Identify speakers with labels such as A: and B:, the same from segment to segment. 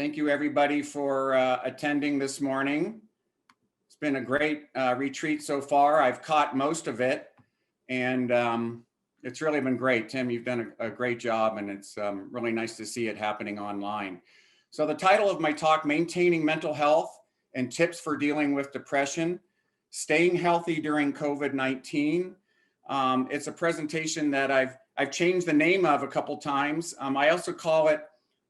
A: Thank you, everybody, for attending this morning. It's been a great retreat so far. I've caught most of it, and it's really been great. Tim, you've done a great job, and it's really nice to see it happening online. So the title of my talk, Maintaining Mental Health and Tips for Dealing with Depression, Staying Healthy During COVID-19. It's a presentation that I've changed the name of a couple times. I also call it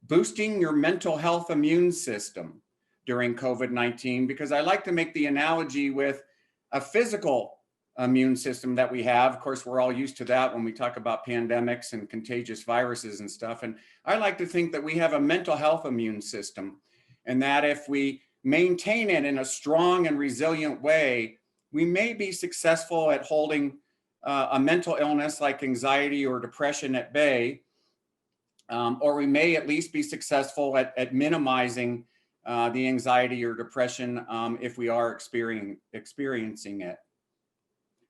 A: Boosting Your Mental Health Immune System During COVID-19, because I like to make the analogy with a physical immune system that we have. Of course, we're all used to that when we talk about pandemics and contagious viruses and stuff. And I like to think that we have a mental health immune system, and that if we maintain it in a strong and resilient way, we may be successful at holding a mental illness like anxiety or depression at bay, or we may at least be successful at minimizing the anxiety or depression if we are experiencing it.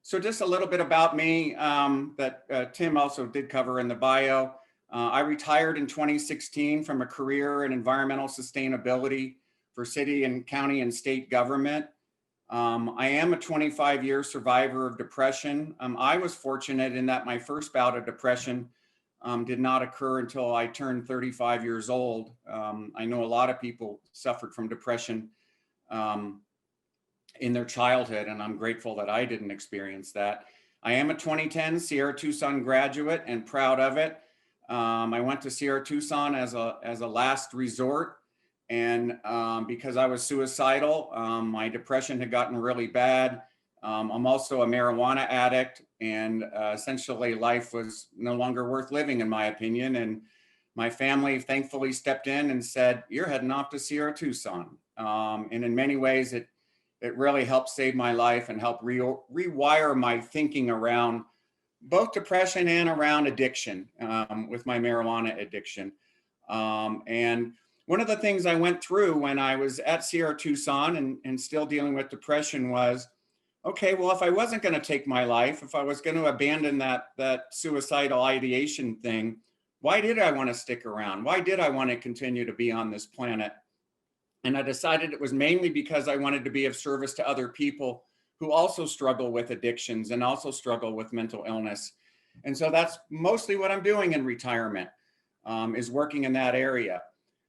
A: So just a little bit about me that Tim also did cover in the bio. I retired in 2016 from a career in environmental sustainability for city and county and state government. I am a 25-year survivor of depression. I was fortunate in that my first bout of depression did not occur until I turned 35 years old. I know a lot of people suffered from depression in their childhood, and I'm grateful that I didn't experience that. I am a 2010 Sierra Tucson graduate and proud of it. I went to Sierra Tucson as a last resort, and because I was suicidal, my depression had gotten really bad. I'm also a marijuana addict, and essentially life was no longer worth living, in my opinion. And my family thankfully stepped in and said, "You're heading off to Sierra Tucson." And in many ways, it really helped save my life and help rewire my thinking around both depression and around addiction with my marijuana addiction. And one of the things I went through when I was at Sierra Tucson and still dealing with depression was, okay, well, if I wasn't going to take my life, if I was going to abandon that suicidal ideation thing, why did I want to stick around? Why did I want to continue to be on this planet? And I decided it was mainly because I wanted to be of service to other people who also struggle with addictions and also struggle with mental illness. And so that's mostly what I'm doing in retirement, is working in that area.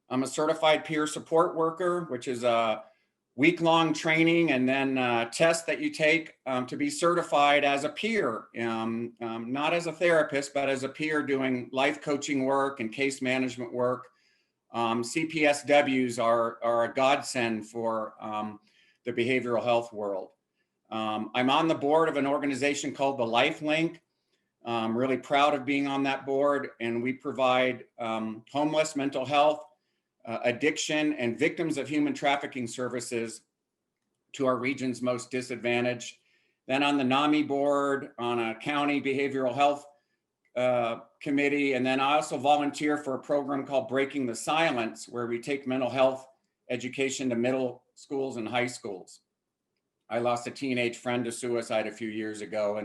A: I'm a certified peer support worker, which is a week-long training and then a test that you take to be certified as a peer, not as a therapist, but as a peer doing life coaching work and case management work. CPSWs are a godsend for the behavioral health world. I'm on the board of an organization called the Life Link. I'm really proud of being on that board, and we provide homeless, mental health, addiction, and victims of human trafficking services to our region's most disadvantaged. Then on the NAMI board, on a county behavioral health committee, and then I also volunteer for a program called Breaking the Silence, where we take mental health education to middle schools and high schools. I lost a teenage friend to suicide a few years ago,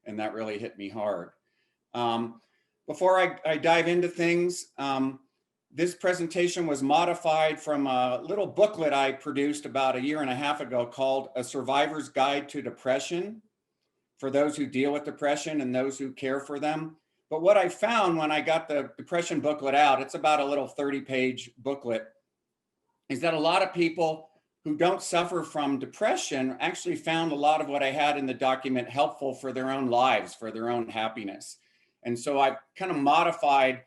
A: and that really hit me hard. Before I dive into things, this presentation was modified from a little booklet I produced about 1.5 years ago called A Survivor's Guide to Depression, for those who deal with depression and those who care for them. But what I found when I got the depression booklet out, it's about a little 30-page booklet, is that a lot of people who don't suffer from depression actually found a lot of what I had in the document helpful for their own lives, for their own happiness. And so I've kind of modified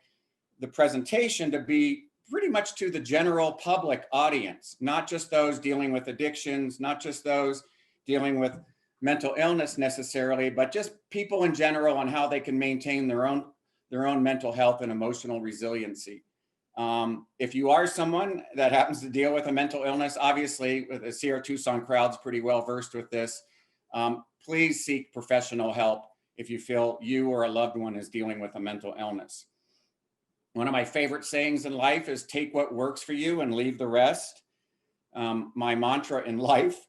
A: the presentation to be pretty much to the general public audience, not just those dealing with addictions, not just those dealing with mental illness necessarily, but just people in general on how they can maintain their own mental health and emotional resiliency. If you are someone that happens to deal with a mental illness, obviously the Sierra Tucson crowd's pretty well versed with this. Please seek professional help if you feel you or a loved one is dealing with a mental illness. One of my favorite sayings in life is take what works for you and leave the rest. My mantra in life.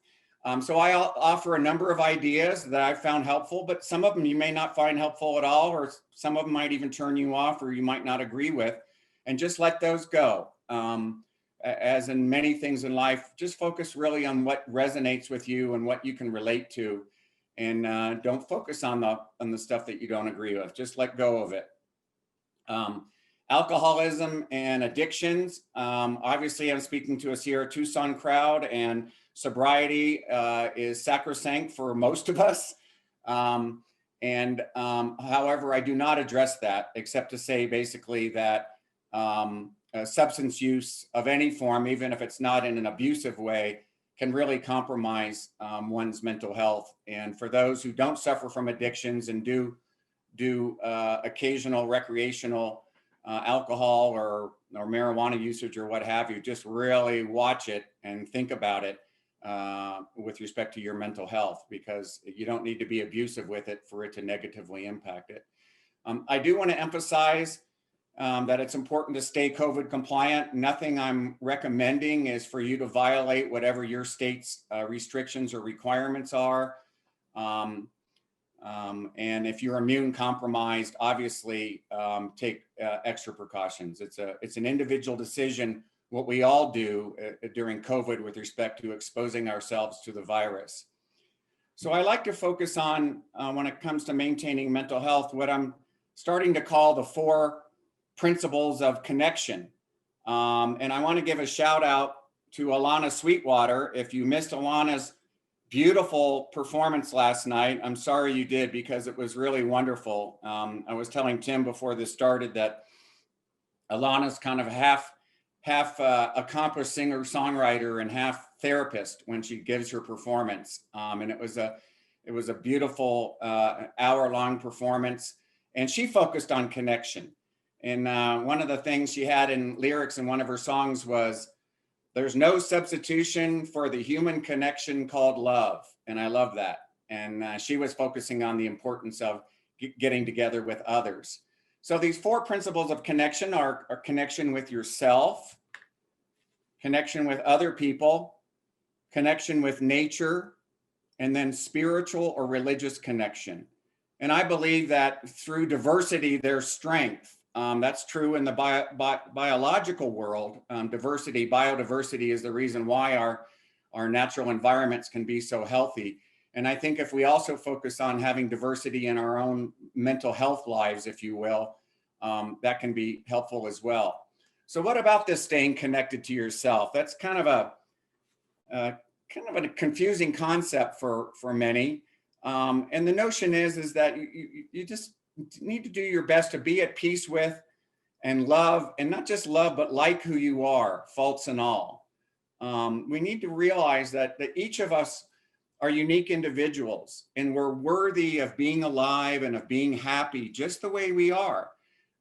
A: So I offer a number of ideas that I've found helpful, but some of them you may not find helpful at all, or some of them might even turn you off or you might not agree with, and just let those go. as in many things in life, just focus really on what resonates with you and what you can relate to, and don't focus on the stuff that you don't agree with. Just let go of it. Alcoholism and addictions. Obviously, I'm speaking to a Sierra Tucson crowd, and sobriety is sacrosanct for most of us. However, I do not address that, except to say basically that substance use of any form, even if it's not in an abusive way, can really compromise one's mental health. And for those who don't suffer from addictions and do occasional recreational alcohol or marijuana usage or what have you, just really watch it and think about it with respect to your mental health, because you don't need to be abusive with it for it to negatively impact it. I do want to emphasize that it's important to stay COVID compliant. Nothing I'm recommending is for you to violate whatever your state's restrictions or requirements are. And if you're immune compromised, obviously take extra precautions. It's an individual decision, what we all do during COVID with respect to exposing ourselves to the virus. So I like to focus on, when it comes to maintaining mental health, what I'm starting to call the 4 principles of connection. And I want to give a shout out to Alana Sweetwater. If you missed Alana's beautiful performance last night, I'm sorry you did, because it was really wonderful. I was telling Tim before this started that Alana's kind of half accomplished singer songwriter and half therapist when she gives her performance. And it was a beautiful hour-long performance, and she focused on connection. And one of the things she had in lyrics in one of her songs was, "There's no substitution for the human connection called love." And I love that. And she was focusing on the importance of getting together with others. So these 4 principles of connection are connection with yourself, connection with other people, connection with nature, and then spiritual or religious connection. And I believe that through diversity, there's strength. That's true in the biological world. Biodiversity is the reason why our natural environments can be so healthy. And I think if we also focus on having diversity in our own mental health lives, if you will, that can be helpful as well. So what about this staying connected to yourself? That's kind of a confusing concept for many. And the notion is that you just need to do your best to be at peace with and love, and not just love, but like who you are, faults and all. We need to realize that each of us are unique individuals, and we're worthy of being alive and of being happy just the way we are.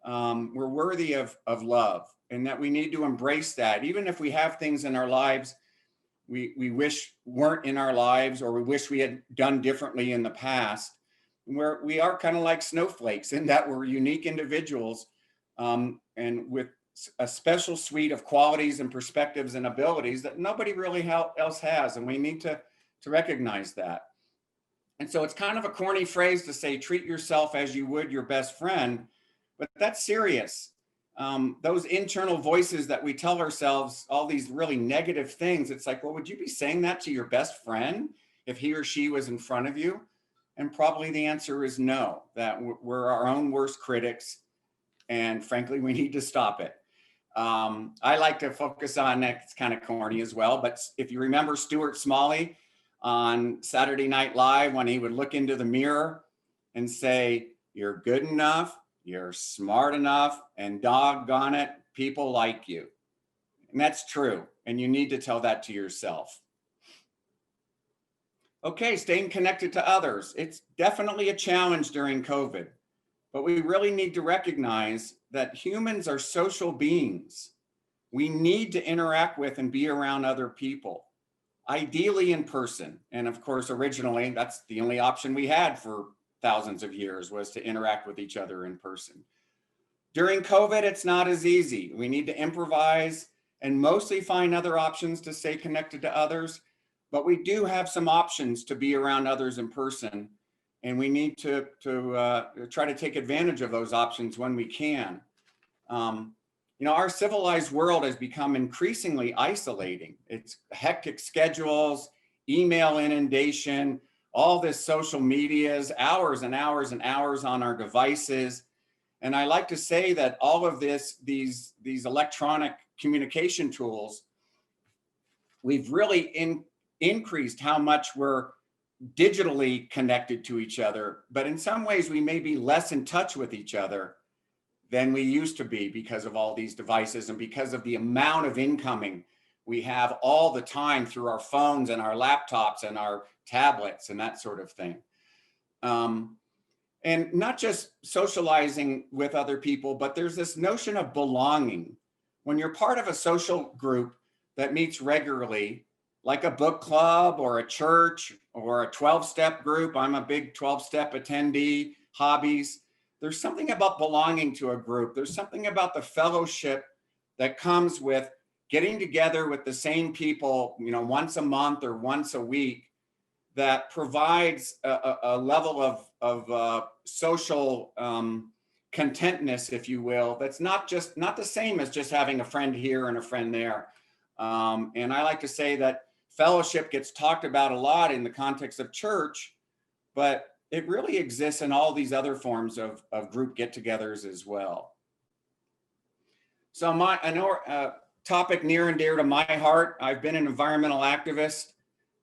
A: We're worthy of love, and that we need to embrace that. Even if we have things in our lives we wish weren't in our lives, or we wish we had done differently in the past, where we are kind of like snowflakes in that we're unique individuals, and with a special suite of qualities and perspectives and abilities that nobody really else has. And we need to recognize that. And so it's kind of a corny phrase to say, treat yourself as you would your best friend, but that's serious. Those internal voices that we tell ourselves, all these really negative things, it's like, well, would you be saying that to your best friend if he or she was in front of you? And probably the answer is no, that we're our own worst critics. And frankly, we need to stop it. I like to focus on, it's kind of corny as well, but if you remember Stuart Smalley on Saturday Night Live, when he would look into the mirror and say, "You're good enough, you're smart enough, and doggone it, people like you." And that's true. And you need to tell that to yourself. Okay, staying connected to others. It's definitely a challenge during COVID, but we really need to recognize that humans are social beings. We need to interact with and be around other people, ideally in person. And of course, originally, that's the only option we had for thousands of years, was to interact with each other in person. During COVID, it's not as easy. We need to improvise and mostly find other options to stay connected to others. But we do have some options to be around others in person, and we need to try to take advantage of those options when we can. our civilized world has become increasingly isolating. It's hectic schedules, email inundation, all this social medias, hours and hours and hours on our devices. And I like to say that all of these electronic communication tools, we've really increased how much we're digitally connected to each other, but in some ways we may be less in touch with each other than we used to be because of all these devices and because of the amount of incoming we have all the time through our phones and our laptops and our tablets and that sort of thing. And not just socializing with other people, but there's this notion of belonging. When you're part of a social group that meets regularly, like a book club or a church or a 12-step group. I'm a big 12-step attendee, hobbies. There's something about belonging to a group. There's something about the fellowship that comes with getting together with the same people, once a month or once a week, that provides a level of social contentness, if you will, that's not the same as just having a friend here and a friend there. And I like to say that fellowship gets talked about a lot in the context of church, but it really exists in all these other forms of group get-togethers as well. So I topic near and dear to my heart. I've been an environmental activist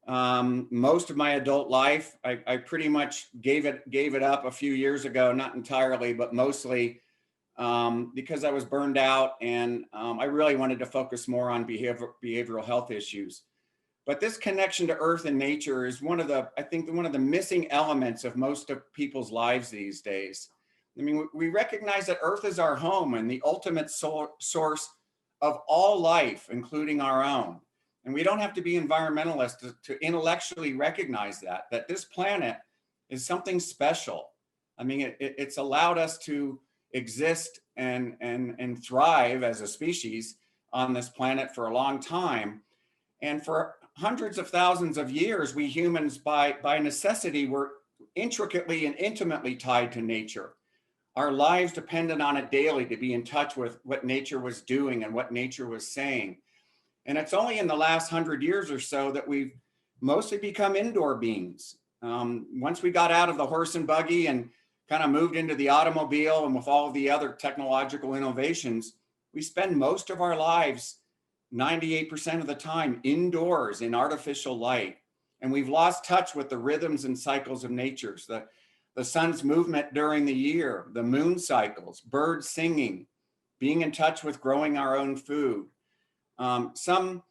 A: most of my adult life. I pretty much gave it up a few years ago, not entirely, but mostly because I was burned out and I really wanted to focus more on behavioral health issues. But this connection to earth and nature is one of the missing elements of most of people's lives these days. I mean, we recognize that earth is our home and the ultimate source of all life, including our own. And we don't have to be environmentalists to intellectually recognize that this planet is something special. I mean, it's allowed us to exist and thrive as a species on this planet for a long time. And for hundreds of thousands of years, we humans, by necessity, were intricately and intimately tied to nature. Our lives depended on it daily to be in touch with what nature was doing and what nature was saying. And it's only in the last 100 years or so that we've mostly become indoor beings. Once we got out of the horse and buggy and kind of moved into the automobile and with all of the other technological innovations, we spend most of our lives, 98% of the time, indoors in artificial light. And we've lost touch with the rhythms and cycles of nature, the sun's movement during the year, the moon cycles, birds singing, being in touch with growing our own food. Some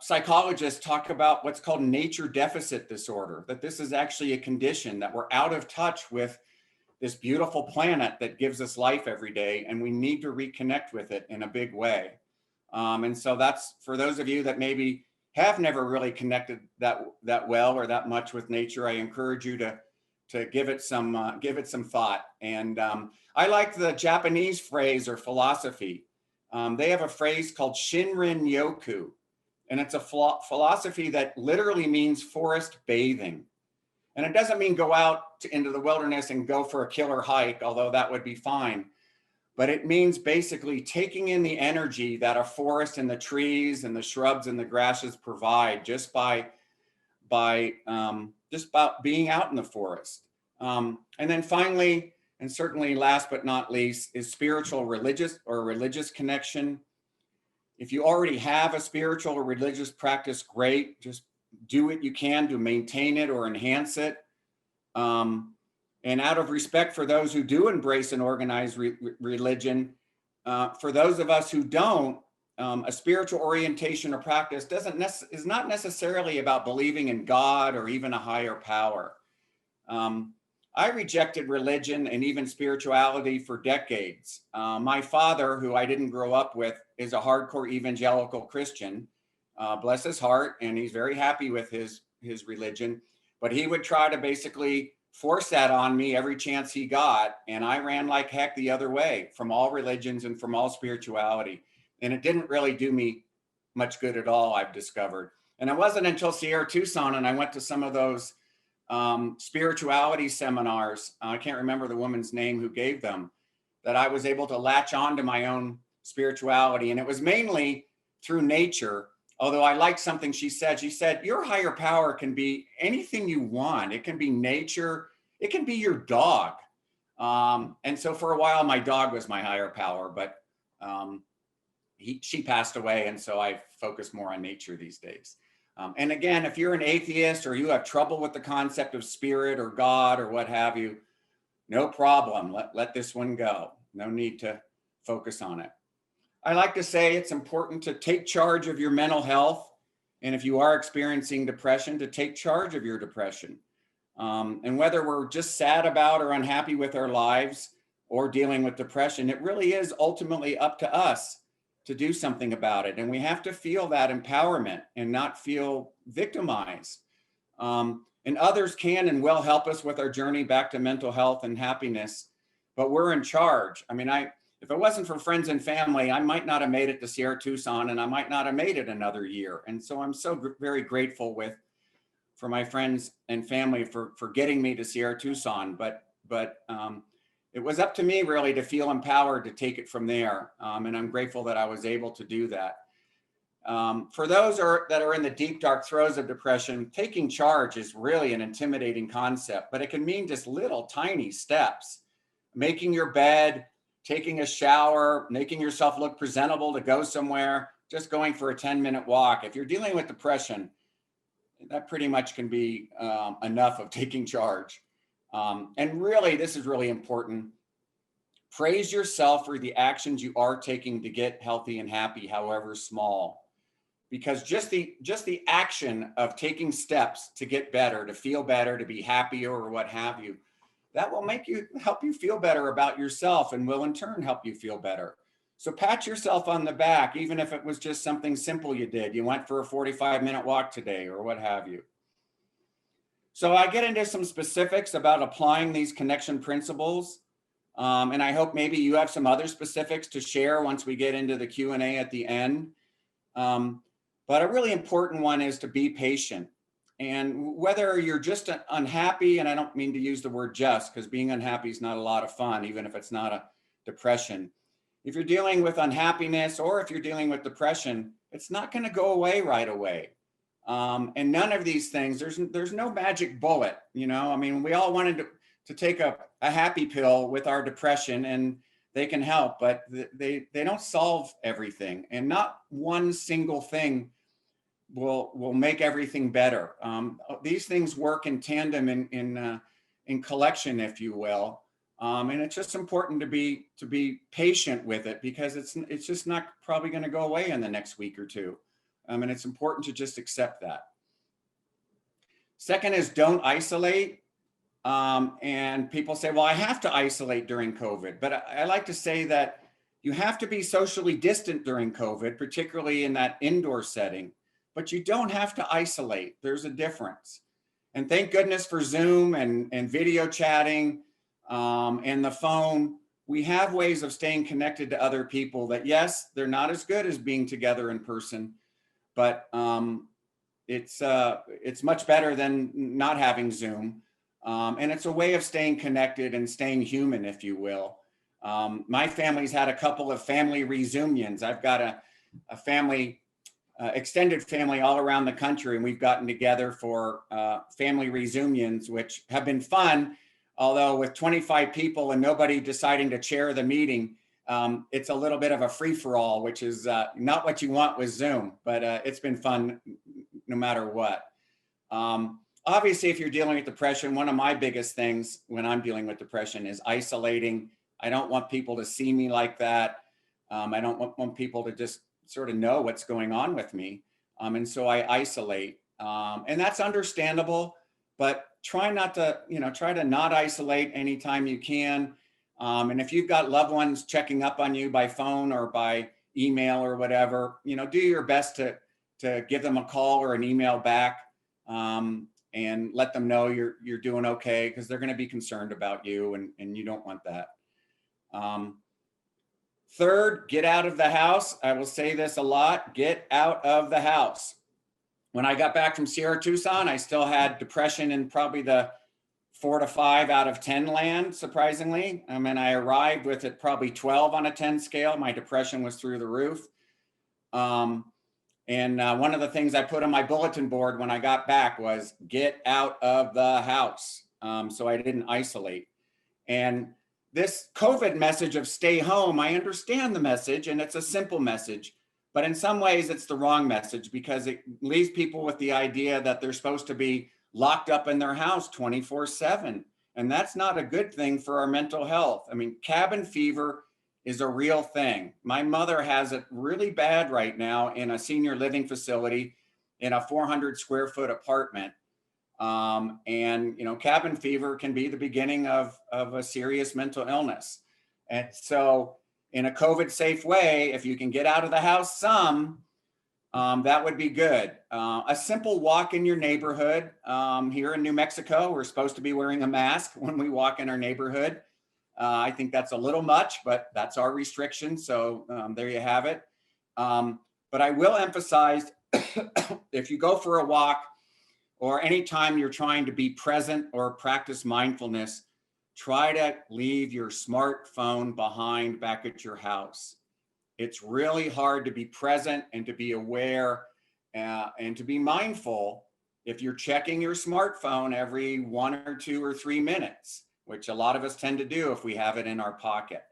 A: psychologists talk about what's called nature deficit disorder, that this is actually a condition that we're out of touch with this beautiful planet that gives us life every day, and we need to reconnect with it in a big way. And so that's for those of you that maybe have never really connected that well or that much with nature. I encourage you to give it some thought. And I like the Japanese phrase or philosophy. They have a phrase called Shinrin Yoku, and it's a philosophy that literally means forest bathing. And it doesn't mean go out into the wilderness and go for a killer hike, although that would be fine. But it means basically taking in the energy that a forest and the trees and the shrubs and the grasses provide just by being out in the forest. And then finally, and certainly last but not least, is spiritual religious connection. If you already have a spiritual or religious practice, great. Just do what you can to maintain it or enhance it. And out of respect for those who do embrace an organized religion, for those of us who don't, a spiritual orientation or practice is not necessarily about believing in God or even a higher power. I rejected religion and even spirituality for decades. My father, who I didn't grow up with, is a hardcore evangelical Christian, bless his heart, and he's very happy with his religion. But he would try to basically force that on me every chance he got, and I ran like heck the other way from all religions and from all spirituality. And it didn't really do me much good at all, I've discovered. And it wasn't until Sierra Tucson and I went to some of those spirituality seminars. I can't remember the woman's name who gave them, that I was able to latch on to my own spirituality. And it was mainly through nature. Although I liked something she said. She said, your higher power can be anything you want. It can be nature. It can be your dog. And so for a while, my dog was my higher power, but she passed away. And so I focus more on nature these days. And again, if you're an atheist or you have trouble with the concept of spirit or God or what have you, no problem. Let this one go. No need to focus on it. I like to say it's important to take charge of your mental health. And if you are experiencing depression, to take charge of your depression. And whether we're just sad about or unhappy with our lives or dealing with depression, it really is ultimately up to us to do something about it. And we have to feel that empowerment and not feel victimized. And others can and will help us with our journey back to mental health and happiness, but we're in charge. I mean, if it wasn't for friends and family, I might not have made it to Sierra Tucson, and I might not have made it another year. And so I'm so very grateful for my friends and family for getting me to Sierra Tucson. But it was up to me really to feel empowered to take it from there. And I'm grateful that I was able to do that. For those that are in the deep, dark throes of depression, taking charge is really an intimidating concept, but it can mean just little tiny steps. Making your bed, taking a shower, making yourself look presentable to go somewhere, just going for a 10-minute walk. If you're dealing with depression, that pretty much can be enough of taking charge. And really, this is really important. Praise yourself for the actions you are taking to get healthy and happy, however small. Because just the action of taking steps to get better, to feel better, to be happier or what have you, that will help you feel better about yourself and will in turn help you feel better. So pat yourself on the back, even if it was just something simple you did. You went for a 45-minute walk today or what have you. So I get into some specifics about applying these connection principles. And I hope maybe you have some other specifics to share once we get into the Q&A at the end. But a really important one is to be patient. And whether you're just unhappy, and I don't mean to use the word just, because being unhappy is not a lot of fun, even if it's not a depression. If you're dealing with unhappiness or if you're dealing with depression, it's not going to go away right away. And none of these things, there's no magic bullet, you know. I mean, we all wanted to take a happy pill with our depression and they can help, but they don't solve everything. And not one single thing will make everything better. These things work in tandem in collection, if you will. And it's just important to be patient with it because it's just not probably going to go away in the next week or two. And it's important to just accept that. Second is don't isolate. And people say, well, I have to isolate during COVID, but I like to say that you have to be socially distant during COVID, particularly in that indoor setting, but you don't have to isolate. There's a difference. And thank goodness for Zoom and video chatting and the phone. We have ways of staying connected to other people that, yes, they're not as good as being together in person, but it's much better than not having Zoom. And it's a way of staying connected and staying human, if you will. My family's had a couple of family reunions. I've got a family, extended family all around the country, and we've gotten together for family reunions, which have been fun. Although with 25 people and nobody deciding to chair the meeting, it's a little bit of a free-for-all, which is not what you want with Zoom, but it's been fun no matter what. Obviously, if you're dealing with depression, one of my biggest things when I'm dealing with depression is isolating. I don't want people to see me like that. I don't want people to just sort of know what's going on with me. And so I isolate. And that's understandable, but try to not isolate anytime you can. And if you've got loved ones checking up on you by phone or by email or whatever, do your best to give them a call or an email back. And let them know you're doing okay, because they're going to be concerned about you, and you don't want that. Third, get out of the house. I will say this a lot, get out of the house. When I got back from Sierra Tucson, I still had depression in probably the 4 to 5 out of 10 land, surprisingly. I mean, I arrived with it probably 12 on a 10 scale. My depression was through the roof. And one of the things I put on my bulletin board when I got back was get out of the house. So I didn't isolate. And this COVID message of stay home, I understand the message and it's a simple message, but in some ways it's the wrong message because it leaves people with the idea that they're supposed to be locked up in their house 24/7. And that's not a good thing for our mental health. I mean, cabin fever is a real thing. My mother has it really bad right now in a senior living facility in a 400 square foot apartment. And cabin fever can be the beginning of a serious mental illness. And so in a COVID safe way, if you can get out of the house some, that would be good. A simple walk in your neighborhood. Here in New Mexico, we're supposed to be wearing a mask when we walk in our neighborhood. I think that's a little much, but that's our restriction. So there you have it. But I will emphasize, if you go for a walk or anytime you're trying to be present or practice mindfulness, try to leave your smartphone behind back at your house. It's really hard to be present and to be aware and to be mindful if you're checking your smartphone every 1 or 2 or 3 minutes, which a lot of us tend to do if we have it in our pocket.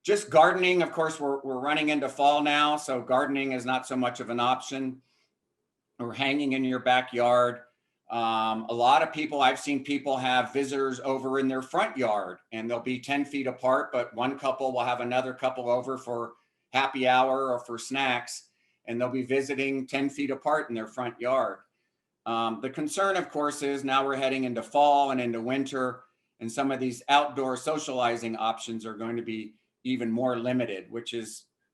A: Just gardening, of course, we're running into fall now, so gardening is not so much of an option. Or hanging in your backyard. A lot of people, I've seen people have visitors over in their front yard and they'll be 10 feet apart, but one couple will have another couple over for happy hour or for snacks, and they'll be visiting 10 feet apart in their front yard. The concern, of course, is now we're heading into fall and into winter, and some of these outdoor socializing options are going to be even more limited, which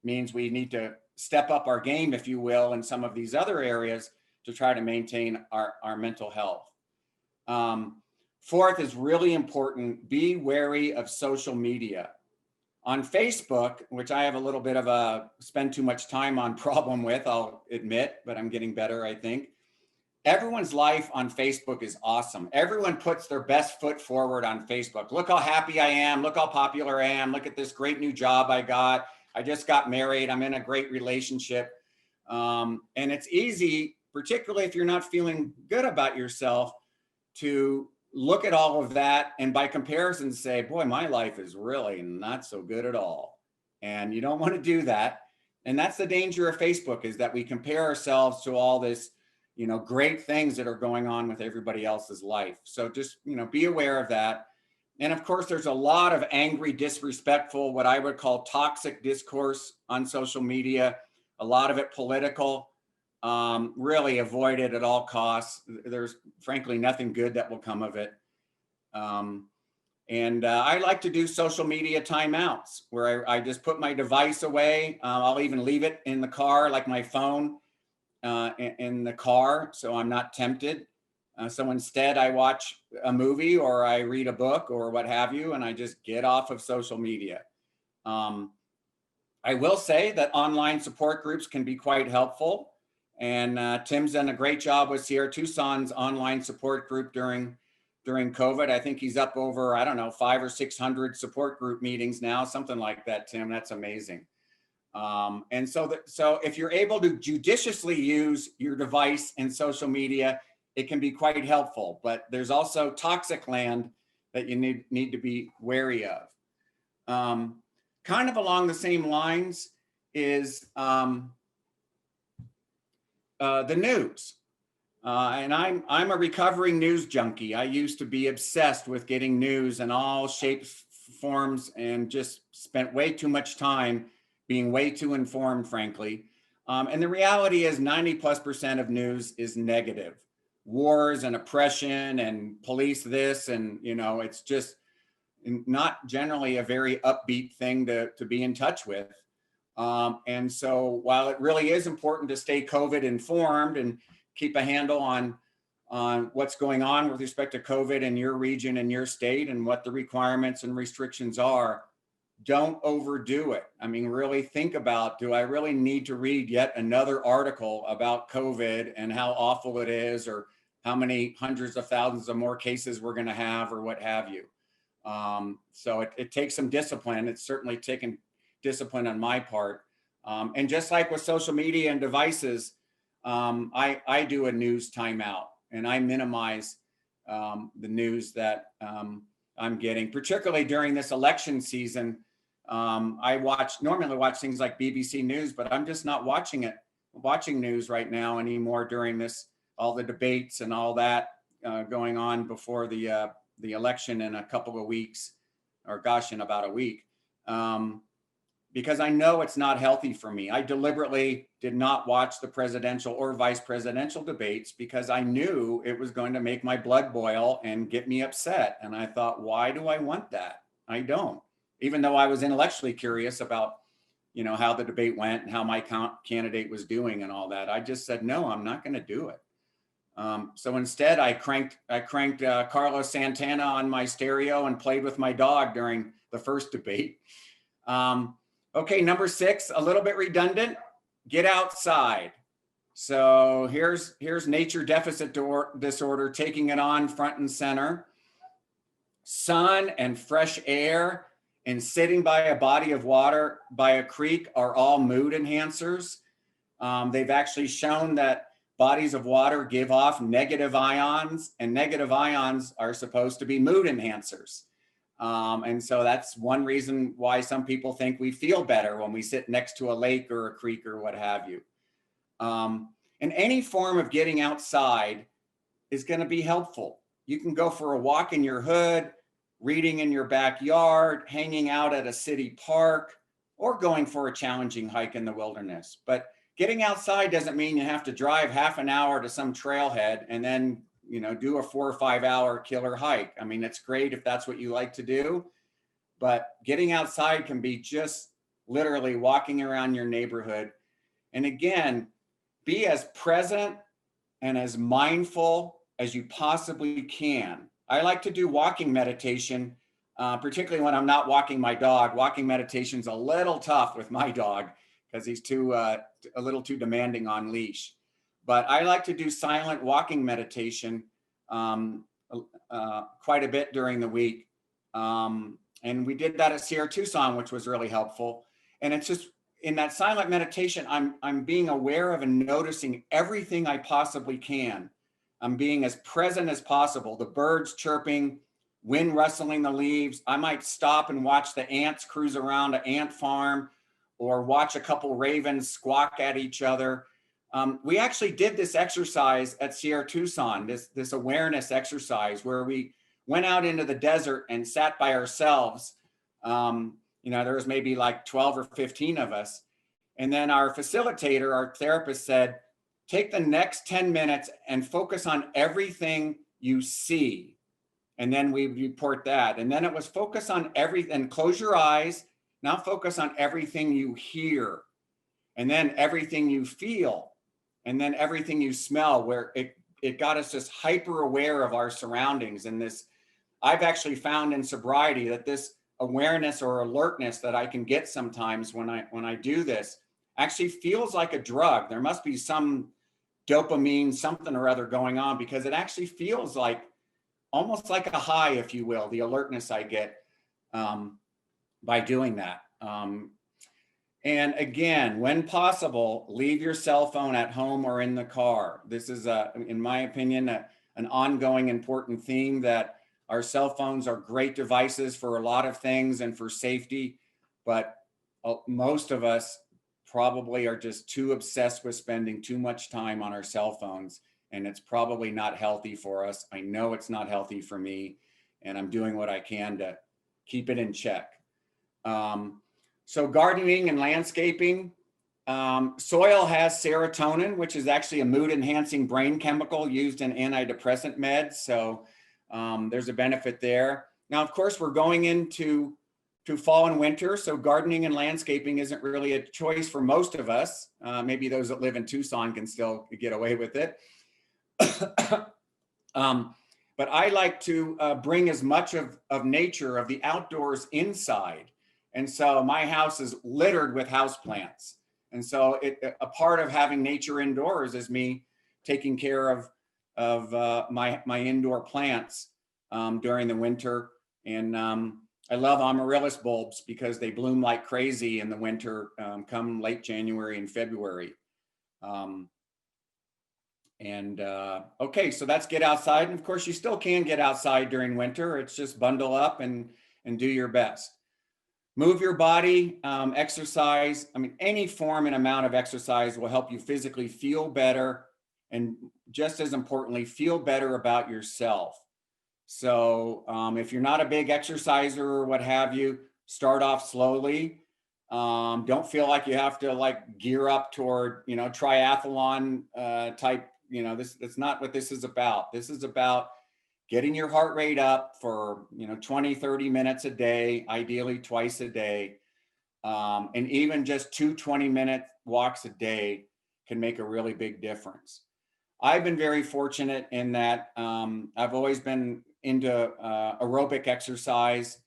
A: means we need to step up our game, if you will, in some of these other areas to try to maintain our mental health. Fourth is really important, be wary of social media. On Facebook, which I have a little bit of a spend too much time on problem with, I'll admit, but I'm getting better, I think. Everyone's life on Facebook is awesome. Everyone puts their best foot forward on Facebook. Look how happy I am. Look how popular I am. Look at this great new job I got. I just got married. I'm in a great relationship. And it's easy, particularly if you're not feeling good about yourself, to look at all of that and by comparison say, boy, my life is really not so good at all. And you don't want to do that. And that's the danger of Facebook, is that we compare ourselves to all this, great things that are going on with everybody else's life. So just, be aware of that. And of course, there's a lot of angry, disrespectful, what I would call toxic discourse on social media, a lot of it political. Really avoid it at all costs. There's frankly nothing good that will come of it. And I like to do social media timeouts where I just put my device away. I'll even leave it in the car, like my phone in the car, so I'm not tempted. So instead I watch a movie or I read a book or what have you, and I just get off of social media. I will say that online support groups can be quite helpful. And Tim's done a great job with Sierra Tucson's online support group during COVID. I think he's up over, 500 or 600 support group meetings now, something like that, Tim. That's amazing. And so if you're able to judiciously use your device and social media, it can be quite helpful, but there's also toxic land that you need to be wary of. Kind of along the same lines is the news. And I'm a recovering news junkie. I used to be obsessed with getting news in all shapes, forms, and just spent way too much time being way too informed, frankly. And the reality is 90+% of news is negative. Wars and oppression and police this, and it's just not generally a very upbeat thing to be in touch with. And so while it really is important to stay COVID informed and keep a handle on what's going on with respect to COVID in your region and your state and what the requirements and restrictions are, don't overdo it. I mean, really think about, do I really need to read yet another article about COVID and how awful it is, or how many hundreds of thousands of more cases we're going to have or what have you. So it takes some discipline. It's certainly taken discipline on my part. And just like with social media and devices, I do a news timeout and I minimize the news that I'm getting, particularly during this election season. I normally watch things like BBC News, but I'm just not watching news right now anymore during all the debates and all that going on before the election in a couple of weeks, or gosh, in about a week. Because I know it's not healthy for me. I deliberately did not watch the presidential or vice presidential debates because I knew it was going to make my blood boil and get me upset. And I thought, why do I want that? I don't. Even though I was intellectually curious about, how the debate went and how my candidate was doing and all that. I just said, no, I'm not going to do it. So instead, I cranked Carlos Santana on my stereo and played with my dog during the first debate. Okay, number 6, a little bit redundant, get outside. So here's nature deficit disorder taking it on front and center. Sun and fresh air and sitting by a body of water, by a creek, are all mood enhancers. They've actually shown that bodies of water give off negative ions, and negative ions are supposed to be mood enhancers. And so that's one reason why some people think we feel better when we sit next to a lake or a creek or what have you. And any form of getting outside is going to be helpful. You can go for a walk in your hood, reading in your backyard, hanging out at a city park, or going for a challenging hike in the wilderness. But getting outside doesn't mean you have to drive half an hour to some trailhead and then do a 4 or 5 hour killer hike. I mean, it's great if that's what you like to do, but getting outside can be just literally walking around your neighborhood. And again, be as present and as mindful as you possibly can. I like to do walking meditation, particularly when I'm not walking my dog. Walking meditation's a little tough with my dog because he's a little too demanding on leash. But I like to do silent walking meditation quite a bit during the week. And we did that at Sierra Tucson, which was really helpful. And it's just in that silent meditation, I'm being aware of and noticing everything I possibly can. I'm being as present as possible. The birds chirping, wind rustling the leaves. I might stop and watch the ants cruise around an ant farm, or watch a couple ravens squawk at each other. We actually did this exercise at Sierra Tucson, this awareness exercise where we went out into the desert and sat by ourselves. There was maybe like 12 or 15 of us. And then our facilitator, our therapist, said, take the next 10 minutes and focus on everything you see. And then we report that. And then it was focus on everything, close your eyes. Now focus on everything you hear, and then everything you feel, and then everything you smell, where it got us just hyper aware of our surroundings. And this, I've actually found in sobriety that this awareness or alertness that I can get sometimes when I do this actually feels like a drug. There must be some dopamine, something or other going on, because it actually feels like almost like a high, if you will, the alertness I get by doing that. And again, when possible, leave your cell phone at home or in the car. This is, in my opinion, an ongoing important theme, that our cell phones are great devices for a lot of things and for safety, but most of us probably are just too obsessed with spending too much time on our cell phones, and it's probably not healthy for us. I know it's not healthy for me, and I'm doing what I can to keep it in check. So gardening and landscaping, soil has serotonin, which is actually a mood enhancing brain chemical used in antidepressant meds. So there's a benefit there. Now, of course, we're going into fall and winter, so gardening and landscaping isn't really a choice for most of us. Maybe those that live in Tucson can still get away with it. But I like to bring as much of nature, of the outdoors, inside. And so my house is littered with houseplants. And so a part of having nature indoors is me taking care of of my indoor plants during the winter. And I love amaryllis bulbs because they bloom like crazy in the winter, come late January and February. Okay, so that's get outside. And of course, you still can get outside during winter. It's just bundle up and do your best. Move your body, exercise. I mean, any form and amount of exercise will help you physically feel better. And just as importantly, feel better about yourself. So if you're not a big exerciser or what have you, start off slowly. Don't feel like you have to like gear up toward, triathlon type, that's not what this is about. This is about getting your heart rate up for, 20, 30 minutes a day, ideally twice a day. And even just 2 20-minute walks a day can make a really big difference. I've been very fortunate in that I've always been into aerobic exercise.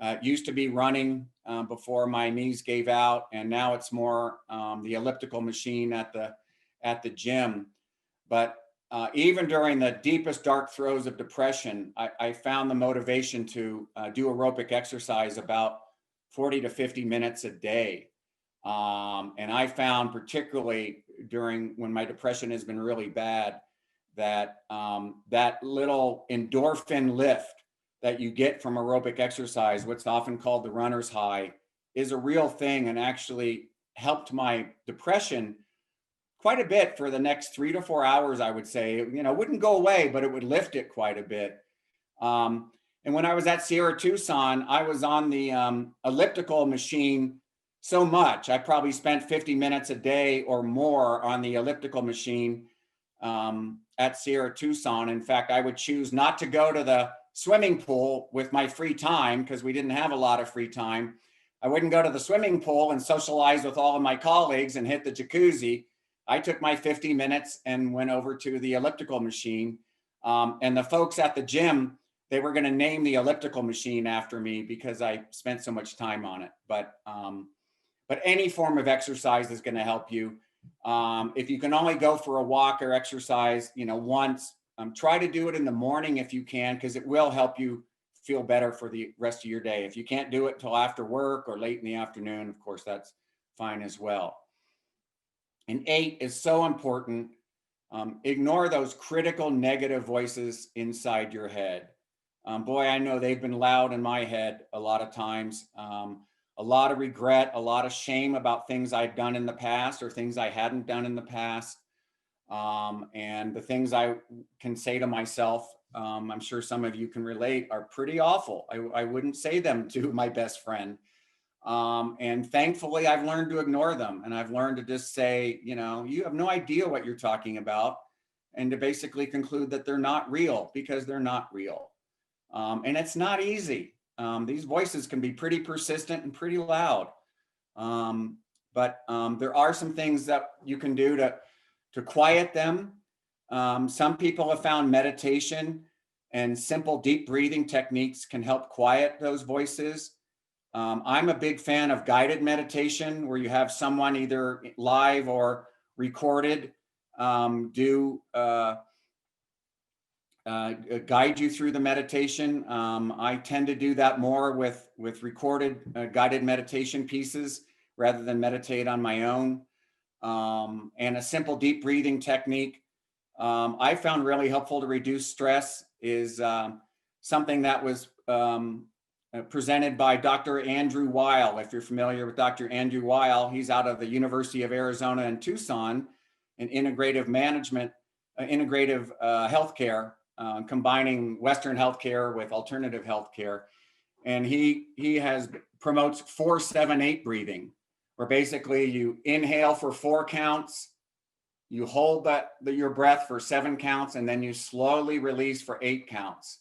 A: It used to be running before my knees gave out, and now it's more the elliptical machine at the gym. But even during the deepest dark throes of depression, I found the motivation to do aerobic exercise about 40 to 50 minutes a day. And I found particularly during when my depression has been really bad, that that little endorphin lift that you get from aerobic exercise, what's often called the runner's high, is a real thing and actually helped my depression quite a bit for the next 3 to 4 hours, I would say. It wouldn't go away, but it would lift it quite a bit. And when I was at Sierra Tucson, I was on the elliptical machine so much. I probably spent 50 minutes a day or more on the elliptical machine at Sierra Tucson. In fact, I would choose not to go to the swimming pool with my free time because we didn't have a lot of free time. I wouldn't go to the swimming pool and socialize with all of my colleagues and hit the jacuzzi. I took my 50 minutes and went over to the elliptical machine. And the folks at the gym, they were going to name the elliptical machine after me because I spent so much time on it. But any form of exercise is going to help you. If you can only go for a walk or exercise, once, try to do it in the morning if you can, because it will help you feel better for the rest of your day. If you can't do it till after work or late in the afternoon, of course, that's fine as well. And 8 is so important. Ignore those critical negative voices inside your head. Boy, I know they've been loud in my head a lot of times. A lot of regret, a lot of shame about things I've done in the past or things I hadn't done in the past. And the things I can say to myself, I'm sure some of you can relate, are pretty awful. I wouldn't say them to my best friend. And thankfully, I've learned to ignore them. And I've learned to just say, you have no idea what you're talking about. And to basically conclude that they're not real because they're not real. And it's not easy. These voices can be pretty persistent and pretty loud. But there are some things that you can do to quiet them. Some people have found meditation and simple deep breathing techniques can help quiet those voices. I'm a big fan of guided meditation where you have someone either live or recorded guide you through the meditation. I tend to do that more with recorded guided meditation pieces rather than meditate on my own. And a simple deep breathing technique I found really helpful to reduce stress is something that was presented by Dr. Andrew Weil. If you're familiar with Dr. Andrew Weil, he's out of the University of Arizona in Tucson, in integrative management, integrative healthcare, combining Western healthcare with alternative healthcare. And he promotes 4-7-8 breathing, where basically you inhale for 4 counts, you hold your breath for 7 counts, and then you slowly release for 8 counts.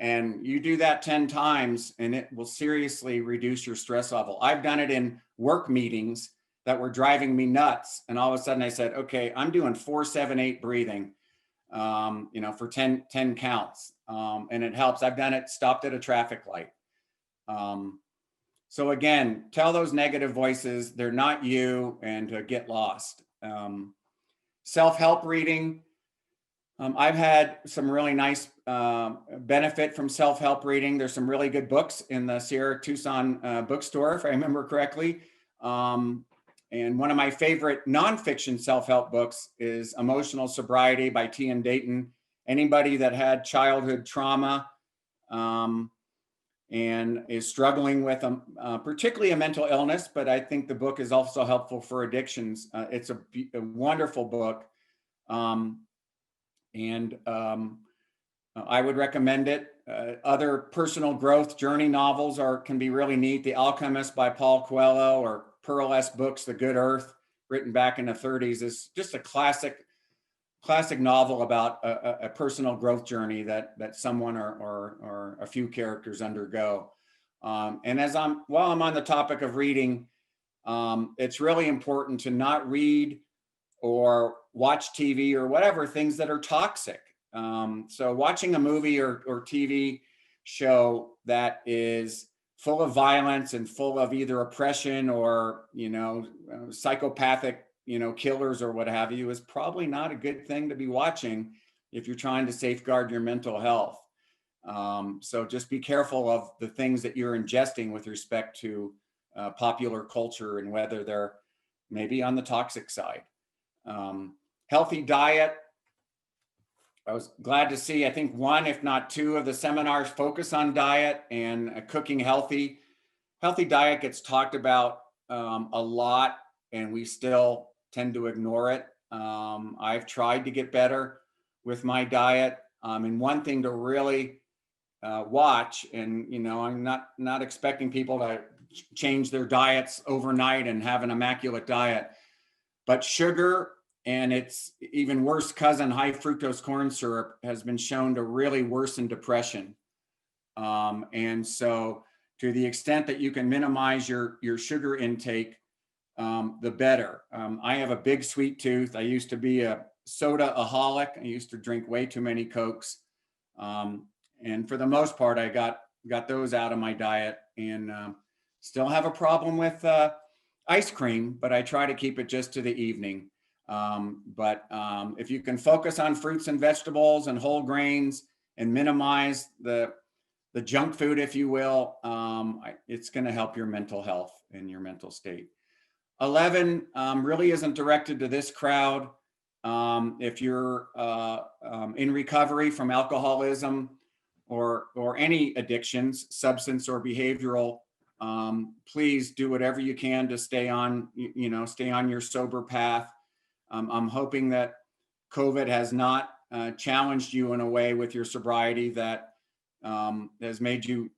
A: And you do that 10 times and it will seriously reduce your stress level. I've done it in work meetings that were driving me nuts. And all of a sudden I said, okay, I'm doing 4-7-8 breathing, for 10 counts. And it helps. I've done it, stopped at a traffic light. So again, tell those negative voices, they're not you, and get lost. Self-help reading. I've had some really nice benefit from self-help reading. There's some really good books in the Sierra Tucson bookstore, if I remember correctly. And one of my favorite nonfiction self-help books is Emotional Sobriety by T.N. Dayton. Anybody that had childhood trauma and is struggling with particularly a mental illness, but I think the book is also helpful for addictions. It's a wonderful book. I would recommend it. Other personal growth journey novels can be really neat. The Alchemist by Paul Coelho, or Pearl S. Books, The Good Earth, written back in the 30s, is just a classic novel about a personal growth journey that someone or a few characters undergo. And while I'm on the topic of reading, it's really important to not read or watch TV or whatever things that are toxic. So watching a movie or TV show that is full of violence and full of either oppression or, psychopathic, killers or what have you, is probably not a good thing to be watching if you're trying to safeguard your mental health. So just be careful of the things that you're ingesting with respect to popular culture and whether they're maybe on the toxic side. Healthy diet. I was glad to see, I think one, if not two of the seminars focus on diet and cooking healthy. Healthy diet gets talked about a lot, and we still tend to ignore it. I've tried to get better with my diet. And one thing to really watch, and I'm not expecting people to change their diets overnight and have an immaculate diet, but sugar and its even worse cousin, high fructose corn syrup, has been shown to really worsen depression. And so to the extent that you can minimize your sugar intake, the better. I have a big sweet tooth. I used to be a soda-aholic. I used to drink way too many Cokes. And for the most part, I got those out of my diet, and still have a problem with ice cream, but I try to keep it just to the evening. But if you can focus on fruits and vegetables and whole grains and minimize the junk food, if you will, it's going to help your mental health and your mental state. 11 really isn't directed to this crowd. If you're in recovery from alcoholism or any addictions, substance or behavioral, please do whatever you can to stay on your sober path. I'm hoping that COVID has not challenged you in a way with your sobriety that has made you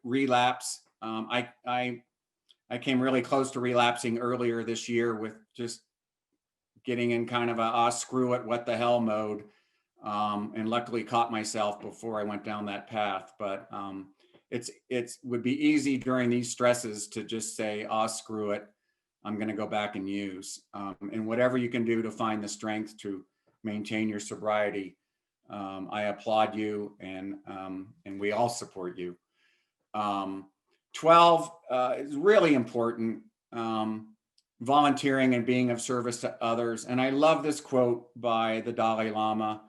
A: relapse. I came really close to relapsing earlier this year with just getting in kind of a screw it, what the hell mode, and luckily caught myself before I went down that path. But it would be easy during these stresses to just say, screw it, I'm going to go back and use. And whatever you can do to find the strength to maintain your sobriety, I applaud you, and we all support you. 12 is really important, volunteering and being of service to others. And I love this quote by the Dalai Lama.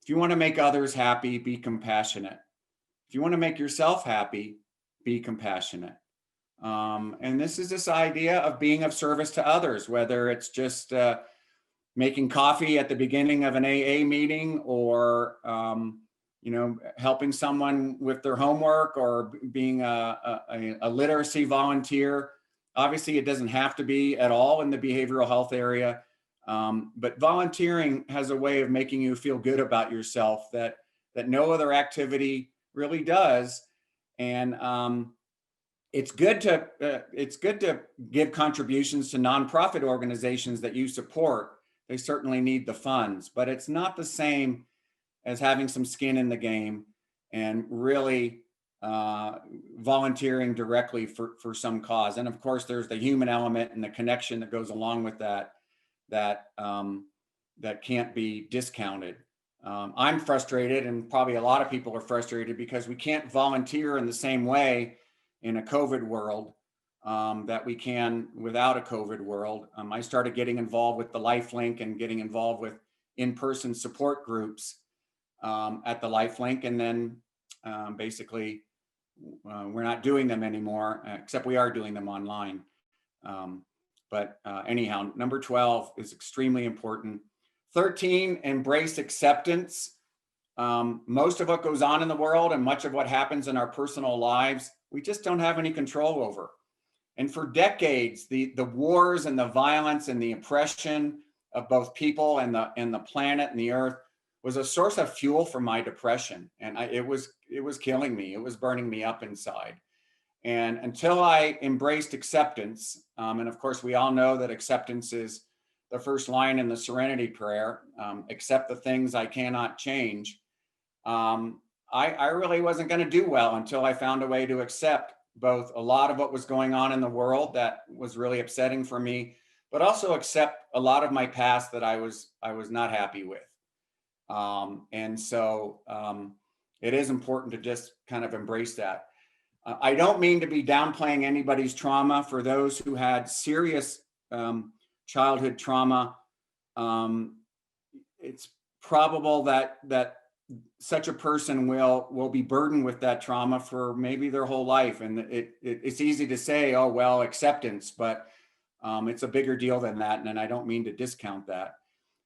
A: If you want to make others happy, be compassionate. If you want to make yourself happy, be compassionate. And this is this idea of being of service to others, whether it's just making coffee at the beginning of an AA meeting, or helping someone with their homework, or being a literacy volunteer. Obviously, it doesn't have to be at all in the behavioral health area, but volunteering has a way of making you feel good about yourself that no other activity really does. And it's good to give contributions to nonprofit organizations that you support. They certainly need the funds, but it's not the same as having some skin in the game and really volunteering directly for some cause. And of course, there's the human element and the connection that goes along with that can't be discounted. I'm frustrated, and probably a lot of people are frustrated, because we can't volunteer in the same way in a COVID world that we can without a COVID world. I started getting involved with the Lifelink and getting involved with in-person support groups at the LifeLink, and then basically we're not doing them anymore, except we are doing them online. But anyhow, number 12 is extremely important. 13, embrace acceptance. Most of what goes on in the world and much of what happens in our personal lives, we just don't have any control over. And for decades, the wars and the violence and the oppression of both people and the planet and the earth was a source of fuel for my depression. And it was killing me. It was burning me up inside. And until I embraced acceptance, and of course, we all know that acceptance is the first line in the Serenity Prayer, accept the things I cannot change. I really wasn't going to do well until I found a way to accept both a lot of what was going on in the world that was really upsetting for me, but also accept a lot of my past that I was not happy with. And so it is important to just kind of embrace that. I don't mean to be downplaying anybody's trauma. For those who had serious childhood trauma, it's probable that such a person will be burdened with that trauma for maybe their whole life. And it's easy to say, oh, well, acceptance, but it's a bigger deal than that. And I don't mean to discount that.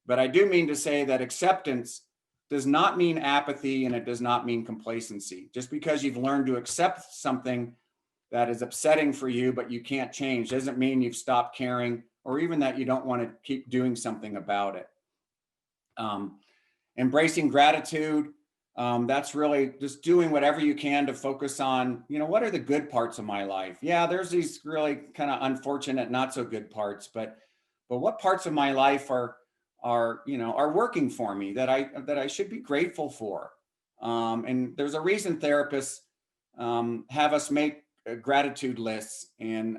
A: But I do mean to say that acceptance does not mean apathy, and it does not mean complacency. Just because you've learned to accept something that is upsetting for you, but you can't change, doesn't mean you've stopped caring, or even that you don't want to keep doing something about it. Embracing gratitude, that's really just doing whatever you can to focus on, what are the good parts of my life? Yeah, there's these really kind of unfortunate, not so good parts, but what parts of my life are working for me that I should be grateful for. And there's a reason therapists have us make gratitude lists, and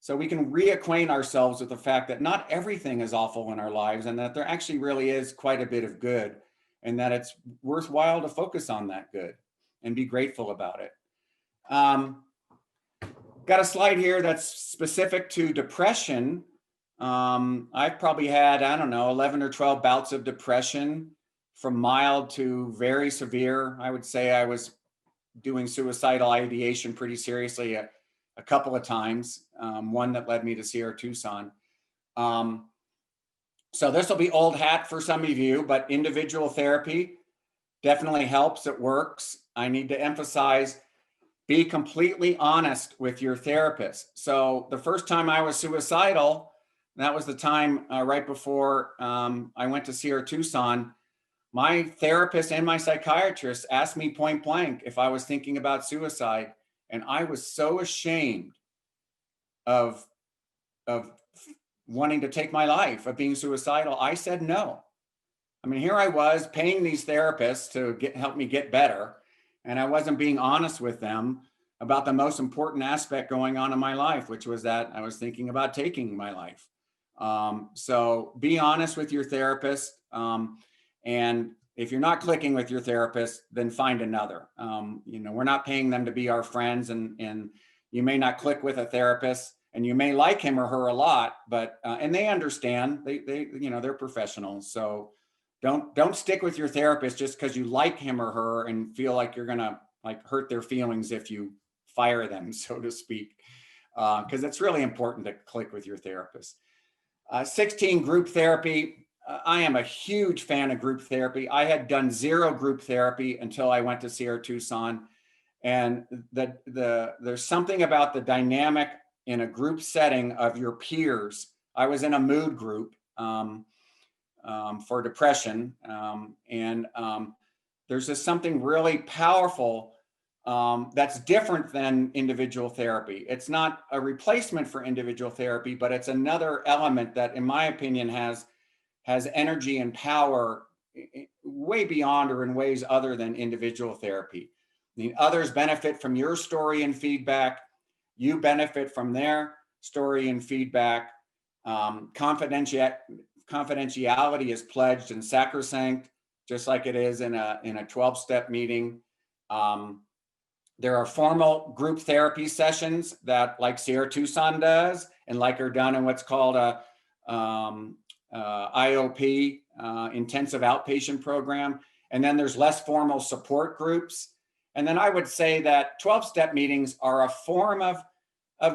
A: so we can reacquaint ourselves with the fact that not everything is awful in our lives, and that there actually really is quite a bit of good, and that it's worthwhile to focus on that good and be grateful about it. Got a slide here that's specific to depression. I've probably had, 11 or 12 bouts of depression, from mild to very severe. I would say I was doing suicidal ideation pretty seriously a couple of times, one that led me to Sierra Tucson. So this will be old hat for some of you, but individual therapy definitely helps. It works. I need to emphasize, be completely honest with your therapist. So the first time I was suicidal, that was the time right before I went to Sierra Tucson. My therapist and my psychiatrist asked me point blank if I was thinking about suicide. And I was so ashamed of wanting to take my life, of being suicidal. I said no. I mean, here I was paying these therapists to help me get better. And I wasn't being honest with them about the most important aspect going on in my life, which was that I was thinking about taking my life. So be honest with your therapist. And if you're not clicking with your therapist, then find another. We're not paying them to be our friends, and you may not click with a therapist, and you may like him or her a lot, but and they understand. They're professionals. So don't stick with your therapist just because you like him or her and feel like you're gonna hurt their feelings if you fire them, so to speak, because it's really important to click with your therapist. 16, group therapy. I am a huge fan of group therapy. I had done 0 group therapy until I went to Sierra Tucson. And there's something about the dynamic in a group setting of your peers. I was in a mood group for depression. And there's just something really powerful that's different than individual therapy. It's not a replacement for individual therapy, but it's another element that, in my opinion, has energy and power way beyond or in ways other than individual therapy. I mean, others benefit from your story and feedback. You benefit from their story and feedback. Confidentiality is pledged and sacrosanct, just like it is in a 12-step meeting. There are formal group therapy sessions that, like Sierra Tucson does, and like are done in what's called a IOP, intensive outpatient program. And then there's less formal support groups. And then I would say that 12-step meetings are a form of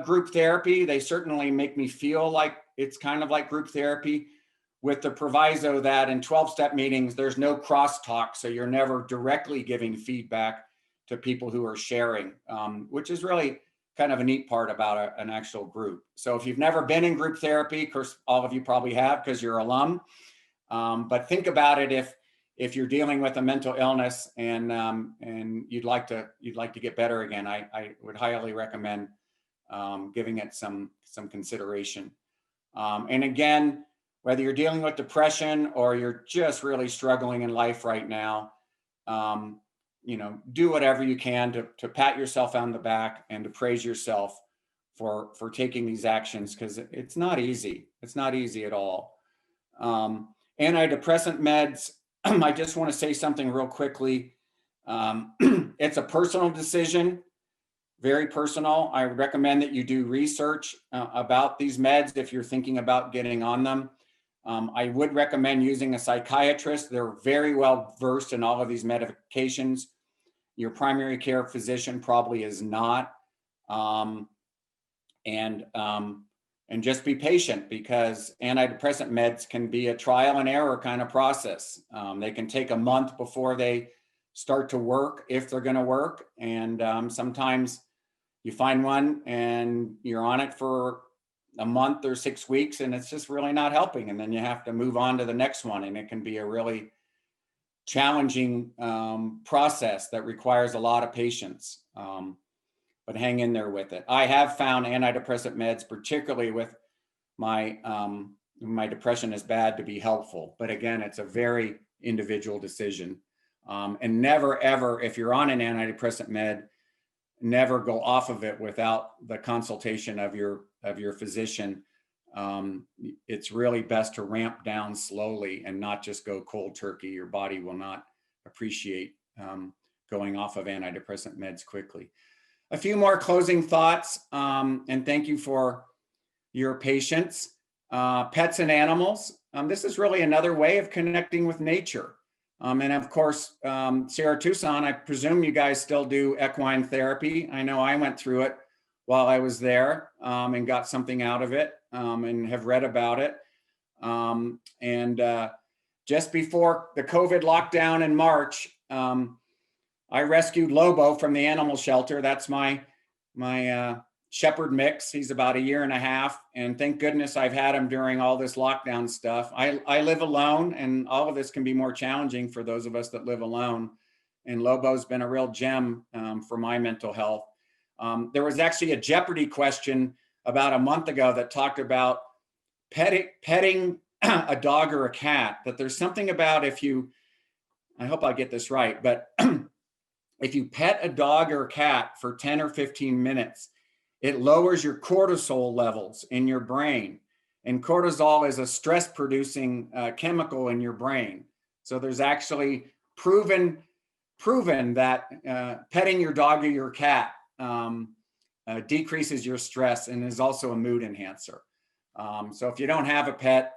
A: group therapy. They certainly make me feel like it's kind of like group therapy, with the proviso that in 12-step meetings, there's no crosstalk. So you're never directly giving feedback to people who are sharing, which is really kind of a neat part about an actual group. So if you've never been in group therapy, of course, all of you probably have because you're alum, but think about it if you're dealing with a mental illness and you'd like to get better again. I would highly recommend giving it some consideration. And again, whether you're dealing with depression or you're just really struggling in life right now, do whatever you can to pat yourself on the back and to praise yourself for taking these actions, because it's not easy. It's not easy at all. Antidepressant meds, I just want to say something real quickly. It's a personal decision, very personal. I recommend that you do research about these meds if you're thinking about getting on them. I would recommend using a psychiatrist. They're very well versed in all of these medications. Your primary care physician probably is not. And just be patient, because antidepressant meds can be a trial and error kind of process. They can take a month before they start to work, if they're going to work. And sometimes you find one and you're on it for a month or 6 weeks and it's just really not helping. And then you have to move on to the next one. And it can be a really challenging process that requires a lot of patience. But hang in there with it. I have found antidepressant meds, particularly with my depression is bad, to be helpful. But again, it's a very individual decision. And never, ever, if you're on an antidepressant med, never go off of it without the consultation of your physician. It's really best to ramp down slowly and not just go cold turkey. Your body will not appreciate going off of antidepressant meds quickly. A few more closing thoughts, and thank you for your patience. Pets and animals. This is really another way of connecting with nature. And of course, Sarah Tucson, I presume you guys still do equine therapy. I know I went through it while I was there and got something out of it, and have read about it. Just before the COVID lockdown in March, I rescued Lobo from the animal shelter. That's my shepherd mix. He's about 1.5 years, and thank goodness I've had him during all this lockdown stuff. I live alone, and all of this can be more challenging for those of us that live alone. And Lobo's been a real gem for my mental health. There was actually a Jeopardy question about a month ago that talked about petting a dog or a cat, that there's something about I hope I get this right, but if you pet a dog or a cat for 10 or 15 minutes, it lowers your cortisol levels in your brain. And cortisol is a stress-producing chemical in your brain. So there's actually proven that petting your dog or your cat decreases your stress and is also a mood enhancer. So if you don't have a pet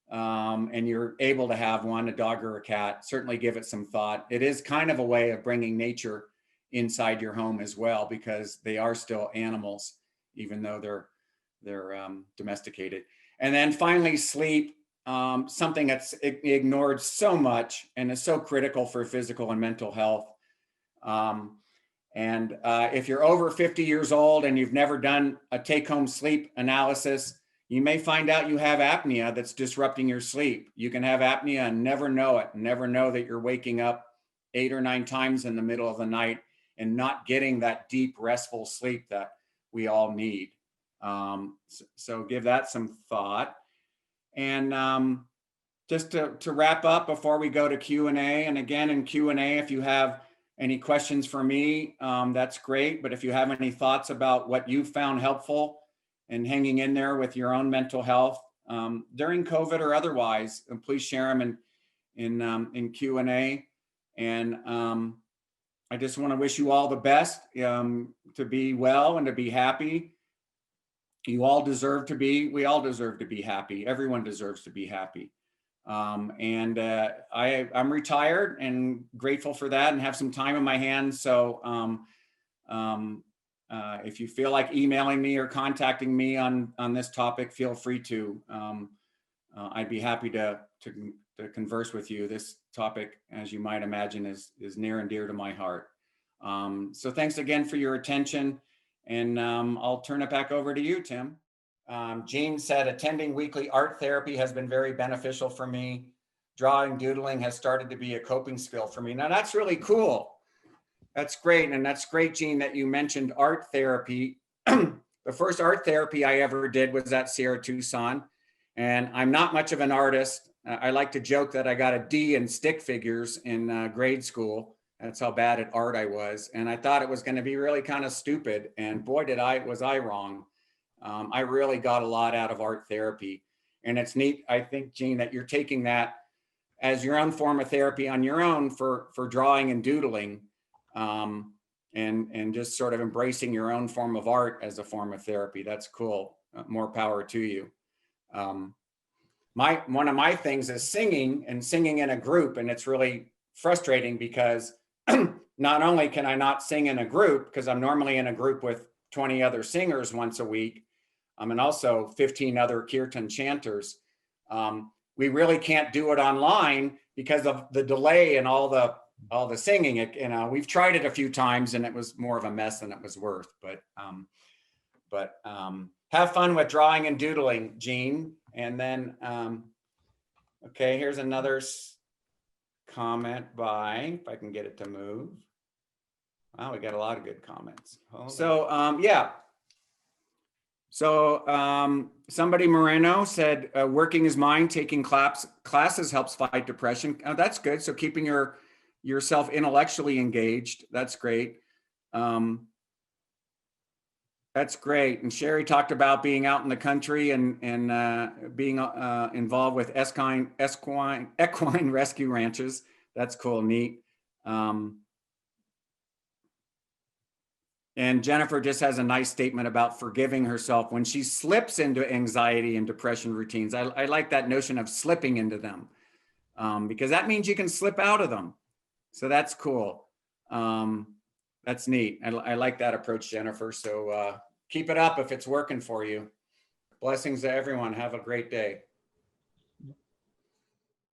A: and you're able to have one, a dog or a cat, certainly give it some thought. It is kind of a way of bringing nature inside your home as well, because they are still animals, even though they're domesticated. And then finally, sleep, something that's ignored so much and is so critical for physical and mental health. If you're over 50 years old and you've never done a take-home sleep analysis, you may find out you have apnea that's disrupting your sleep. You can have apnea and never know it, never know that you're waking up 8 or 9 times in the middle of the night and not getting that deep, restful sleep that we all need. So give that some thought. And just to wrap up before we go to Q&A, and again, in Q&A, if you have any questions for me, that's great. But if you have any thoughts about what you found helpful and hanging in there with your own mental health during COVID or otherwise, please share them in Q&A. And I just want to wish you all the best, to be well and to be happy. You all deserve to be, we all deserve to be happy. Everyone deserves to be happy. I'm retired and grateful for that and have some time in my hands. So if you feel like emailing me or contacting me on this topic, feel free to. I'd be happy to converse with you. This topic, as you might imagine, is near and dear to my heart. So thanks again for your attention, and I'll turn it back over to you, Tim. Jean said, attending weekly art therapy has been very beneficial for me. Drawing, doodling has started to be a coping skill for me. Now that's really cool. That's great. And that's great, Jean, that you mentioned art therapy. The first art therapy I ever did was at Sierra Tucson. And I'm not much of an artist. I like to joke that I got a D in stick figures in grade school. That's how bad at art I was. And I thought it was going to be really kind of stupid. And boy, was I wrong. I really got a lot out of art therapy. And it's neat, I think, Jean, that you're taking that as your own form of therapy on your own for drawing and doodling, and just sort of embracing your own form of art as a form of therapy. That's cool. More power to you. One of my things is singing in a group, and it's really frustrating because not only can I not sing in a group because I'm normally in a group with 20 other singers once a week, and also 15 other kirtan chanters. We really can't do it online because of the delay and all the singing. We've tried it a few times and it was more of a mess than it was worth. But have fun with drawing and doodling, Jean. And then, okay, here's another comment by, if I can get it to move. Wow, we got a lot of good comments. Yeah. So somebody, Moreno, said working his mind, taking classes helps fight depression. Oh, that's good. So keeping yourself intellectually engaged, that's great. That's great. And Sherry talked about being out in the country and being involved with equine rescue ranches. That's cool, neat. And Jennifer just has a nice statement about forgiving herself when she slips into anxiety and depression routines. I like that notion of slipping into them, because that means you can slip out of them. So that's cool. That's neat. I like that approach, Jennifer. So keep it up if it's working for you. Blessings to everyone. Have a great day.